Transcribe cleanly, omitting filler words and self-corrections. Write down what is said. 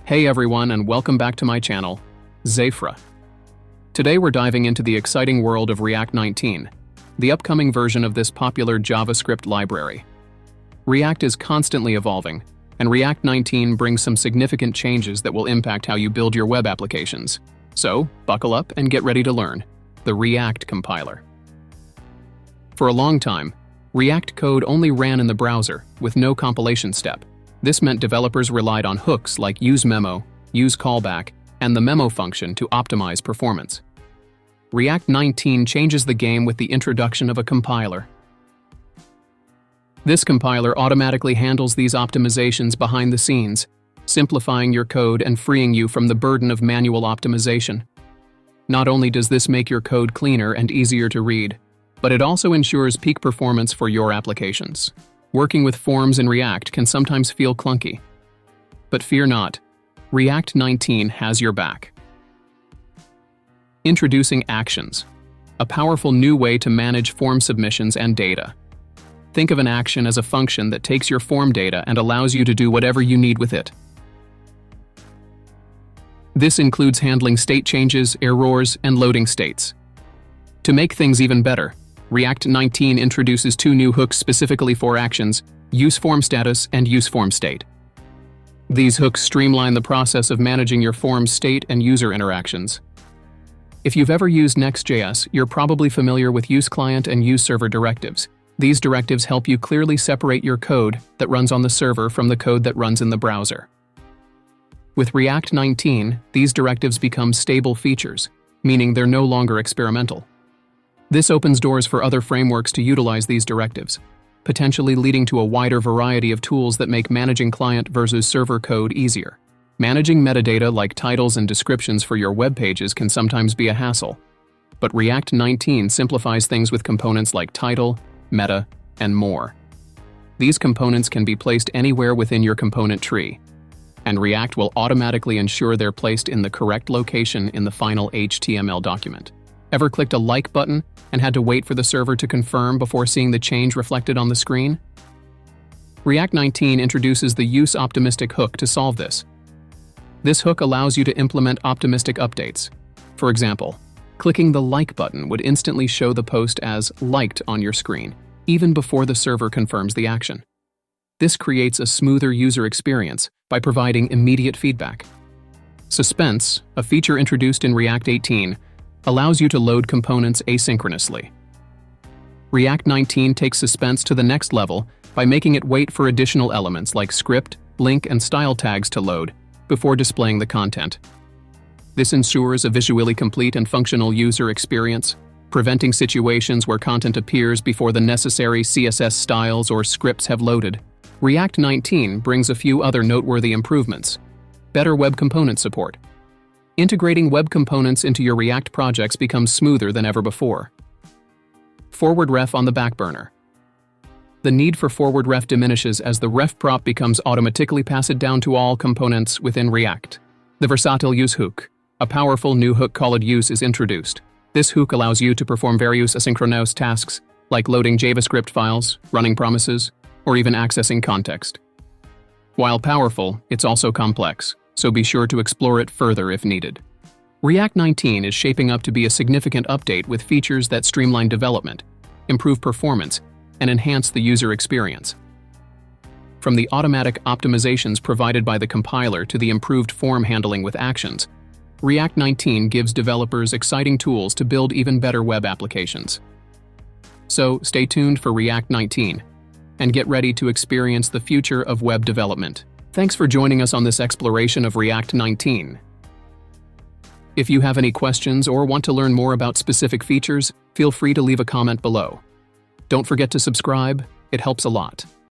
Hey everyone, and welcome back to my channel, Zeyfra. Today we're diving into the exciting world of React 19, the upcoming version of this popular JavaScript library. React is constantly evolving, and React 19 brings some significant changes that will impact how you build your web applications. So, buckle up and get ready to learn the React compiler. For a long time, React code only ran in the browser with no compilation step. This meant developers relied on hooks like useMemo, useCallback, and the memo function to optimize performance. React 19 changes the game with the introduction of a compiler. This compiler automatically handles these optimizations behind the scenes, simplifying your code and freeing you from the burden of manual optimization. Not only does this make your code cleaner and easier to read, but it also ensures peak performance for your applications. Working with forms in React can sometimes feel clunky. But fear not, React 19 has your back. Introducing Actions, a powerful new way to manage form submissions and data. Think of an action as a function that takes your form data and allows you to do whatever you need with it. This includes handling state changes, errors, and loading states. To make things even better, React 19 introduces two new hooks specifically for actions, useFormStatus and useFormState. These hooks streamline the process of managing your form's state and user interactions. If you've ever used Next.js, you're probably familiar with useClient and useServer directives. These directives help you clearly separate your code that runs on the server from the code that runs in the browser. With React 19, these directives become stable features, meaning they're no longer experimental. This opens doors for other frameworks to utilize these directives, potentially leading to a wider variety of tools that make managing client versus server code easier. Managing metadata like titles and descriptions for your web pages can sometimes be a hassle, but React 19 simplifies things with components like title, meta, and more. These components can be placed anywhere within your component tree, and React will automatically ensure they're placed in the correct location in the final HTML document. Ever clicked a like button and had to wait for the server to confirm before seeing the change reflected on the screen? React 19 introduces the useOptimistic hook to solve this. This hook allows you to implement optimistic updates. For example, clicking the like button would instantly show the post as liked on your screen, even before the server confirms the action. This creates a smoother user experience by providing immediate feedback. Suspense, a feature introduced in React 18, allows you to load components asynchronously. React 19 takes suspense to the next level by making it wait for additional elements like script, link, and style tags to load before displaying the content. This ensures a visually complete and functional user experience, preventing situations where content appears before the necessary CSS styles or scripts have loaded. React 19 brings a few other noteworthy improvements. Better web component support. Integrating web components into your React projects becomes smoother than ever before. Forward ref on the back burner. The need for forward ref diminishes as the ref prop becomes automatically passed down to all components within React. The versatile use hook, a powerful new hook called use, is introduced. This hook allows you to perform various asynchronous tasks like loading JavaScript files, running promises, or even accessing context. While powerful, it's also complex, so be sure to explore it further if needed. React 19 is shaping up to be a significant update with features that streamline development, improve performance, and enhance the user experience. From the automatic optimizations provided by the compiler to the improved form handling with actions, React 19 gives developers exciting tools to build even better web applications. So stay tuned for React 19 and get ready to experience the future of web development. Thanks for joining us on this exploration of React 19. If you have any questions or want to learn more about specific features, feel free to leave a comment below. Don't forget to subscribe, it helps a lot.